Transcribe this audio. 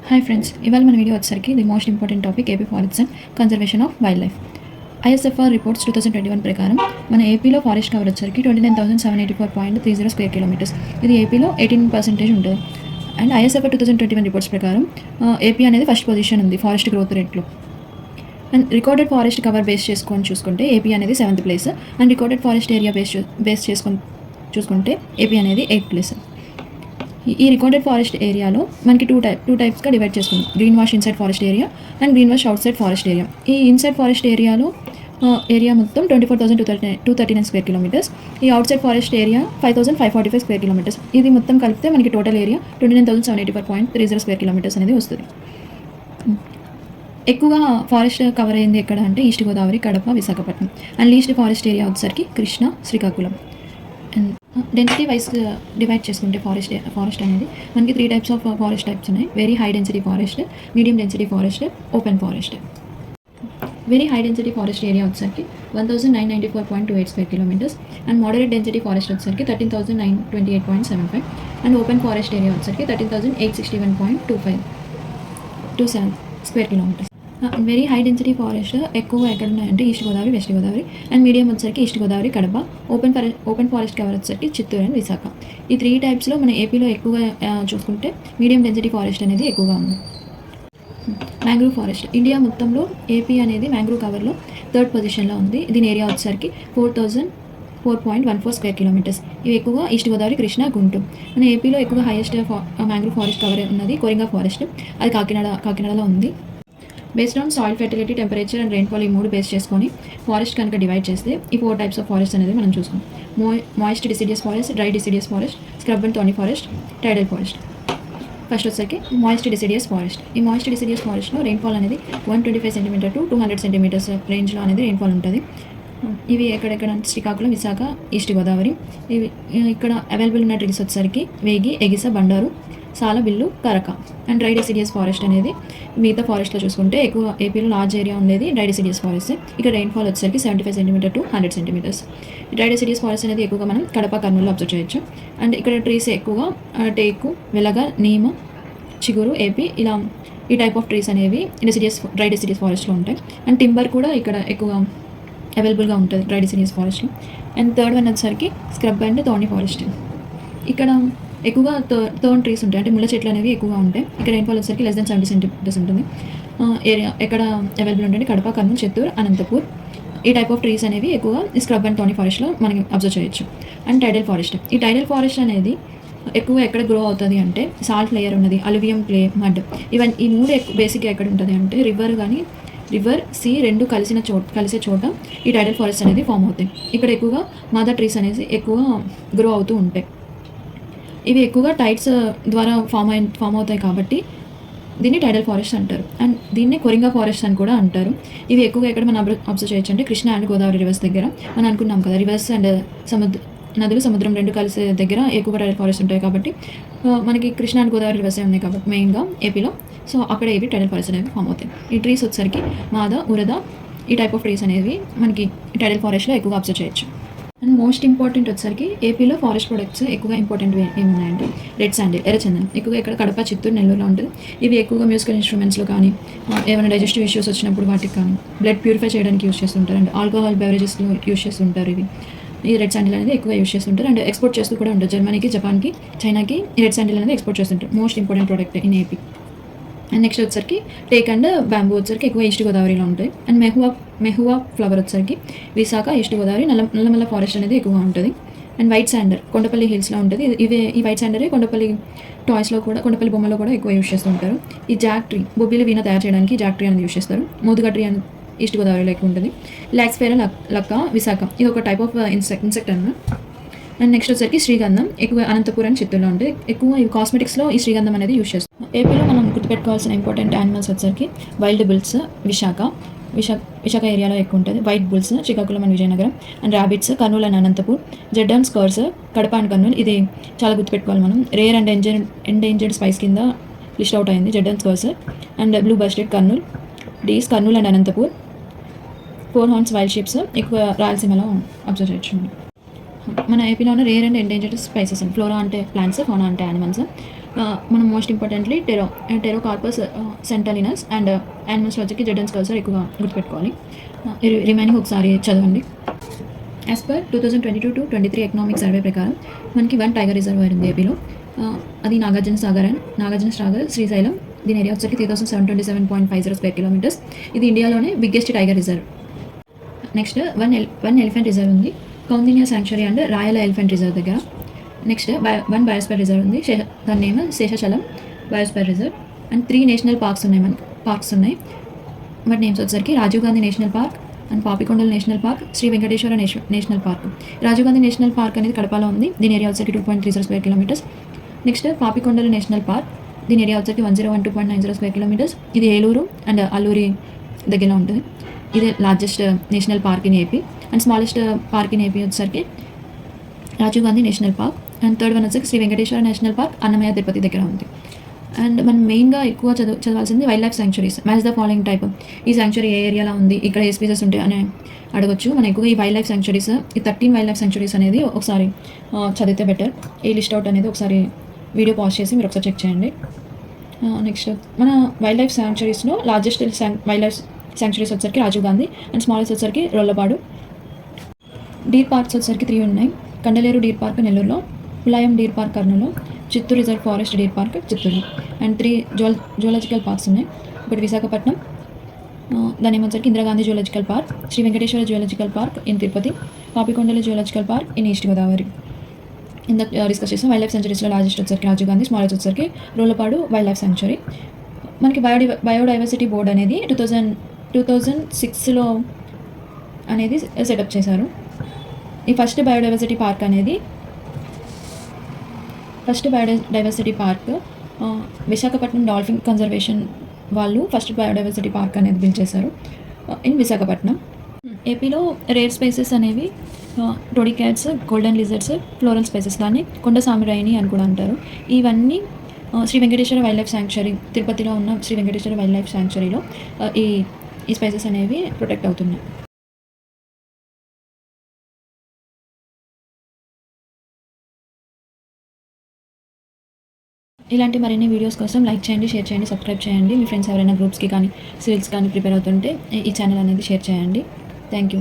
Hi friends, ఇవాళ మన video వచ్చేసరికి the most important topic AP forest and conservation of wild life. ISFR reports 2021 ప్రకారం మన ఏపీలో ఫారెస్ట్ కవర్ వచ్చరికి 29,784.30 స్క్వేర్ కిలోమీటర్స్. ఇది ఏపీలో 18% ఉంటుంది. అండ్ ఐఎస్ఎఫ్ఆర్ 2021 రిపోర్ట్స్ ప్రకారం ఏపీ అనేది ఫస్ట్ పొజిషన్ ఉంది ఫారెస్ట్ గ్రోత్ రేట్లో. And recorded forest cover base చేసుకొని చూసుకుంటే ఏపీ అనేది 7th place. And recorded forest area base చేసుకొని చూసుకుంటే ఏపీ అనేది 8th ప్లేస్. ఈ రికార్డెడ్ ఫారెస్ట్ ఏరియాలో మనకి టూ టైప్స్గా డివైడ్ చేసుకుందాం. Green wash inside forest area and green wash out side forest area. ఈ ఇన్సైడ్ ఫారెస్ట్ ఏరియా మొత్తం 24,239 స్క్వేర్ కిలోమీటర్స్. ఈ out side forest area 5,545 square kilometres. ఇది మొత్తం కలిపితే మనకి టోటల్ ఏరియా 29,784.30 స్క్వేర్ కిలోమీటర్స్ అనేది వస్తుంది. ఎక్కువగా ఫారెస్ట్ కవర్ అయింది ఎక్కడ అంటే East Godavari, Kadapa, Visakhapatnam. And least forest area వచ్చేసరికి Krishna, Srikakulam. And density wise divide చేసుకుంటే ఫారెస్ట్ అనేది మనకి 3 టైప్స్ ఆఫ్ ఫారెస్ట్ టైప్స్ ఉన్నాయి. Very high density forest, medium density forest, open forest. Very high density forest area వచ్చేసరికి 1,994.28 square kilometres. And moderate density forest వచ్చేసరికి 13,928.75. And open forest area వచ్చేసరికి 13,861.27 square kilometres. Very high density forest ఎక్కువ ఎక్కడ ఉన్నాయంటే East Godavari, west Godavari. And medium వచ్చేసరికి east Godavari, Kadapa. Open forest cover వచ్చేసరికి Chittoor and Visakha. ఈ 3 టైప్స్లో మన ఏపీలో ఎక్కువగా చూసుకుంటే మీడియం డెన్సిటీ ఫారెస్ట్ అనేది ఎక్కువగా ఉంది. మ్యాంగ్రూవ్ ఫారెస్ట్ ఇండియా మొత్తంలో ఏపీ అనేది మ్యాంగ్రూవ్ కవర్లో 3rd పొజిషన్లో ఉంది. దీని ఏరియా వచ్చేసరికి 4,004.14 స్క్వేర్ కిలోమీటర్స్. ఇవి ఎక్కువగా ఈస్ట్ గోదావరి, కృష్ణా, గుంటూరు. మన ఏపీలో ఎక్కువగా హైయెస్ట్ మ్యాంగ్రూవ్ ఫారెస్ట్ కవర్ ఉన్నది కొరింగా ఫారెస్ట్. అది కాకినాడలో ఉంది. Based on soil fertility, temperature and rainfall, ఈ 3 బేస్ చేసుకొని ఫారెస్ట్ కనుక డివైడ్ చేస్తే ఈ 4 టైప్స్ ఆఫ్ ఫారెస్ట్ అనేది మనం చూసుకుంటాం. Moist deciduous forest, dry deciduous forest, scrub and thorny forest, tidal forest. First వచ్చేసరికి మాయిస్ట్ డిసిడియస్ ఫారెస్ట్. ఈ మాయిస్ట్ డిసిడియస్ ఫారెస్ట్లో రెయిన్ఫాల్ అనేది 125 సెంటీమీటర్ టు 200 సెంటీమీటర్స్ రేంజ్లో అనేది రెయిన్ఫాల్ ఉంటుంది. ఇవి ఎక్కడెక్కడ శ్రీకాకుళం, విశాఖ, ఈస్ట్ గోదావరి. ఇవి ఇక్కడ అవైలబుల్ ఉన్న ట్రీస్ వచ్చేసరికి వేగి, ఎగిస, బండారు, సాలబిల్లు, కరక. అండ్ డ్రై డెసిడియస్ ఫారెస్ట్ అనేది మిగతా ఫారెస్ట్లో చూసుకుంటే ఎక్కువ ఏపీలో లార్జ్ ఏరియా ఉండేది డ్రై డెసిడియస్ ఫారెస్ట్. ఇక్కడ రెయిన్ఫాల్ వచ్చేసరికి 75 centimetre to 100 centimetres. Dry deciduous forest అనేది ఎక్కువగా మనం కడప, కర్నూలు అబ్జర్వ్ చేయొచ్చు. అండ్ ఇక్కడ ట్రీస్ ఎక్కువగా టేకు, వెలగ, నీమ, చిగురు, ఏపీ, ఇలా ఈ టైప్ ఆఫ్ ట్రీస్ అనేవి డ్రై డెసిడియస్ ఫారెస్ట్లో ఉంటాయి. అండ్ టింబర్ కూడా ఇక్కడ ఎక్కువగా అవైలబుల్గా ఉంటుంది డ్రై డెసిడియస్ ఫారెస్ట్లో. అండ్ థర్డ్ వన్ వచ్చేసరికి స్క్రబ్ అండ్ థార్నీ ఫారెస్ట్. ఇక్కడ ఎక్కువగా థర్న్ ట్రీస్ ఉంటాయి, అంటే ముళ్ళ చెట్లు అనేవి ఎక్కువగా ఉంటాయి. ఇక్కడ రెయిన్ఫాల్ వచ్చేసరికి less than 70 సెంటీమీటర్స్ ఉంటుంది. ఏరియా ఎక్కడ అవైలబుల్ ఉంటుంది కడప, కర్నూలు, చిత్తూరు, అనంతపూర్. ఈ టైప్ ఆఫ్ ట్రీస్ అనేవి ఎక్కువగా స్క్రబ్ అండ్ థార్నీ ఫారెస్ట్లో మనం అబ్జర్వ్ చేయొచ్చు. And టైడల్ forest. ఈ టైడల్ ఫారెస్ట్ అనేది ఎక్కువ ఎక్కడ గ్రో అవుతుంది అంటే సాల్ట్ లేయర్ ఉన్నది, అలువియం క్లే, మడ్. ఇవన్నీ ఈ 3 బేసిక్గా ఎక్కడ ఉంటుంది అంటే రివర్, సీ రెండు కలిసే చోట ఈ టైడల్ ఫారెస్ట్ అనేది ఫామ్ అవుతాయి. ఇక్కడ ఎక్కువగా మదర్ ట్రీస్ అనేది ఎక్కువ గ్రో అవుతూ ఉంటాయి. ఇవి ఎక్కువగా టైడ్స్ ద్వారా ఫామ్ అవుతాయి కాబట్టి దీన్ని టైడల్ ఫారెస్ట్ అంటారు. అండ్ దీన్ని కొరింగా ఫారెస్ట్ అని కూడా అంటారు. ఇవి ఎక్కువగా ఎక్కడ మనం అబ్జర్వ్ చేయొచ్చు అంటే కృష్ణా అండ్ గోదావరి రివర్స్ దగ్గర. మనం అనుకున్నాం కదా, రివర్స్ అండ్ నదులు, సముద్రం రెండు కలిసే దగ్గర ఎక్కువగా టైడల్ ఫారెస్ట్ ఉంటాయి. కాబట్టి మనకి కృష్ణా అండ్ గోదావరి రివర్సే ఉన్నాయి కాబట్టి మెయిన్గా ఏపీలో. సో అక్కడ ఏవి టైడల్ ఫారెస్ట్ అనేవి ఫామ్ అవుతాయి. ఈ ట్రీస్ వచ్చేసరికి మాద, ఉరద, ఈ టైప్ ఆఫ్ ట్రీస్ అనేవి మనకి టైడల్ ఫారెస్ట్లో ఎక్కువగా అబ్జర్వ్ చేయొచ్చు. అండ్ మోస్ట్ ఇంపార్టెంట్ వచ్చేసరికి ఏపీలో ఫారెస్ట్ ప్రొడక్ట్స్ ఎక్కువగా ఇంపార్టెంట్ ఏమున్నాయంటే రెడ్ శాండిల్, ఎర్రచందనం. ఎక్కువగా ఇక్కడ కడప, చిత్తూరు, నెల్లూరులో ఉంటుంది. ఇవి ఎక్కువగా మ్యూజికల్ ఇన్స్ట్రుమెంట్స్లో కానీ ఏమైనా డైజెస్టివ్ ఇష్యూస్ వచ్చినప్పుడు వాటికి కానీ బ్లడ్ ప్యూరిఫై చేయడానికి యూస్ చేస్తుంటారు. అండ్ ఆల్కహాల్ బెవరేజెస్లో యూస్ చేస్తుంటారు. ఈ రెడ్ శాండిల్ అనేది ఎక్కువ యూస్ చేస్తుంటారు. అండ్ ఎక్స్పోర్ట్ చేస్తూ కూడా ఉంటారు. జర్మనీకి, జపాన్కి, చైనాకి ఈ రెడ్ శాండిల్ అనేది ఎక్స్పోర్ట్ చేస్తుంటారు. Most important product in AP. And next వచ్చరికి టేక్ అండ్ బ్యాంబూ వచ్చరికి ఎక్కువ ఈస్ట్ గోదావరిలో ఉంటాయి. అండ్ మెహువా ఫ్లవర్ వచ్చరికి విశాఖ, ఈస్ట్ గోదావరి, నల్లమల్ల ఫారెస్ట్ అనేది ఎక్కువగా ఉంటుంది. అండ్ వైట్ శాండర్ కొండపల్లి హిల్స్లో ఉంటుంది. ఈ వైట్ శాండరే కొండపల్లి టాయ్స్లో కూడా, కొండపల్లి బొమ్మలో కూడా ఎక్కువ యూస్ చేస్తూ ఉంటారు. ఈ జాక్ ట్రీ, బొబ్బిలి వీణ తయారు చేయడానికి జాక్ ట్రీ అనేది యూస్ చేస్తారు. మోదుగా ట్రీ అని ఈస్ట్ గోదావరిలో ఎక్కువ ఉంటుంది. లాక్స్ఫెరా లక్క, విశాఖ. ఇది ఒక టైప్ ఆఫ్ ఇన్సెక్ట్ అన్న. అండ్ నెక్స్ట్ వచ్చరికి శ్రీగంధం ఎక్కువ అనంతపూర్ అండ్ చిత్తూరులో ఉంటుంది. ఎక్కువ ఈ కాస్మెటిక్స్లో ఈ శ్రీగంధం అనేది యూస్ చేస్తారు. ఏపీలో మనం గుర్తుపెట్టుకోవాల్సిన ఇంపార్టెంట్ యానిమల్స్ వచ్చరికి వైల్డ్ బుల్స్ విశాఖ ఏరియాలో ఎక్కువ ఉంటుంది. White bulls Srikakulam and Vizianagaram. And rabbits Kurnool and Anantapur. జెడ్ అండ్ స్కర్స్ కడప అండ్ కర్నూలు. ఇది చాలా గుర్తుపెట్టుకోవాలి మనం. రేర్ అండ్ ఎండేంజర్డ్ స్పైస్ కింద లిస్ట్ అవుట్ అయింది జెడ్ అండ్ స్కర్స్. And blue bustard Kurnool. డీస్ Kurnool and Anantapur. 4 horns wild sheeps ఎక్కువ రాయలసీమలో అబ్జర్వ్ చేయొచ్చు. మన ఏపీలో ఉన్న rare and endangered species. Flora అంటే ప్లాంట్స్, ఫౌనా అంటే యానిమల్స్. మనం most importantly Pterocarpus santalinus and యానిమల్స్లో వచ్చేసి జెడెన్స్ కల్చర్ ఎక్కువగా గుర్తుపెట్టుకోవాలి. రిమైనింగ్ ఒకసారి చదవండి. యాజ్ పర్ 2022-23 ఎకనామిక్ సర్వే ప్రకారం మనకి 1 టైగర్ రిజర్వాయర్ ఉంది ఏపీలో. అది నాగార్జున సాగర్ శ్రీశైలం. దీని ఏరియా వచ్చేసి 3727.50 స్క్వేర్ కిలోమీటర్స్. ఇది ఇండియాలోనే biggest tiger reserve. Next one elephant reserve ఉంది Koundinya sanctuary and Rayala elephant reserve దగ్గర. నెక్స్ట్ 1 బయోస్ఫియర్ రిజర్వ్ ఉంది, దాని name Seshachalam biosphere reserve. And 3 national parks ఉన్నాయి. వాటి నేమ్స్ వచ్చేసరికి Rajiv Gandhi national park and Papikondala national park, Shri Venkateswara national park. Rajiv Gandhi national park అనేది కడపలో ఉంది. దీని ఏరియా వచ్చేసి 2.30 square kilometres. Next Papikondala national park, దీని ఏరియా వచ్చేసి 101.90 స్క్వేర్ కిలోమీటర్స్. ఇది ఏలూరు అండ్ అల్లూరి దగ్గరలో ఉంటుంది. ఇది largest national park in AP. And smallest park in AP వచ్చేసరికి Rajiv Gandhi national park. And third one వచ్చేసి శ్రీ వెంకటేశ్వర నేషనల్ పార్క్ అన్నమయ్య తిరుపతి దగ్గర ఉంది. అండ్ మనం మెయిన్గా ఎక్కువ చదవాల్సింది wildlife sanctuaries. Match the following type. ఈ శాంక్చురీ ఏ ఏరియాలో ఉంది, ఇక్కడ ఏ స్పీసెస్ ఉంటాయి అని అడగొచ్చు. మనం ఎక్కువగా ఈ వైల్డ్ లైఫ్ శాంక్చురీస్, ఈ 13 వైల్డ్ లైఫ్ శాంక్చురీస్ అనేది ఒకసారి చదివితే బెటర్. ఈ లిస్ట్ అవుట్ అనేది ఒకసారి వీడియో పాజ్ చేసి మీరు ఒకసారి చెక్ చేయండి. నెక్స్ట్ మన వైల్డ్ లైఫ్ శాంక్చురీస్లో లార్జెస్ట్ వైల్డ్ లైఫ్ శాంక్చురీస్ వచ్చరికి రాజీవ్ గాంధీ అండ్ స్మాలెస్ట్ వచ్చరికి రోళ్లపాడు. డీర్ పార్క్స్ వచ్చరికి 3 ఉన్నాయి. కండలేరు డీర్ పార్క్ నెల్లూరులో, పులాయం డీర్ పార్క్ కర్నూలులో, Chittoor reserve forest deer park Chittoor. And 3 zoological parks ఉన్నాయి. ఒకటి విశాఖపట్నం, దాని ఏమొచ్చరికి Indira Gandhi zoological park, Shri Venkateswara zoological park in Tirupati, పాపికొండల zoological park in east Godavari. ఇందాక డిస్కస్ చేసాం. వైల్డ్ లైఫ్ సెంచరీస్లో లార్జెస్ట్ వచ్చరికి రాజీవ్ గాంధీ, స్మాలెస్ట్ వచ్చరికి రోళ్లపాడు వైల్డ్ లైఫ్ సెంచరీ. మనకి బయోడైవర్సిటీ బోర్డ్ అనేది 2006లో అనేది సెటప్ చేశారు. ఈ first biodiversity park Visakhapatnam dolphin conservation వాళ్ళు ఫస్ట్ బయోడైవర్సిటీ పార్క్ అనేది బిల్డ్ చేశారు ఇన్ విశాఖపట్నం. ఏపీలో రేర్ స్పైసెస్ అనేవి toddy cats, golden lizards, floral species, దాన్ని కొండ సామిరాయిని అని కూడా అంటారు. ఇవన్నీ Shri Venkateswara wildlife sanctuary, తిరుపతిలో ఉన్న శ్రీ వెంకటేశ్వర వైల్డ్ లైఫ్ శాంక్చురీలో ఈ స్పైసెస్ అనేవి ప్రొటెక్ట్ అవుతున్నాయి. ఇలాంటి మరిన్ని వీడియోస్ కోసం లైక్ చేయండి, షేర్ చేయండి, సబ్స్క్రైబ్ చేయండి. మీ ఫ్రెండ్స్ ఎవరైనా గ్రూప్స్కి కానీ సివిల్స్ కానీ ప్రిపేర్ అవుతుంటే ఈ ఛానల్ అనేది షేర్ చేయండి. Thank you.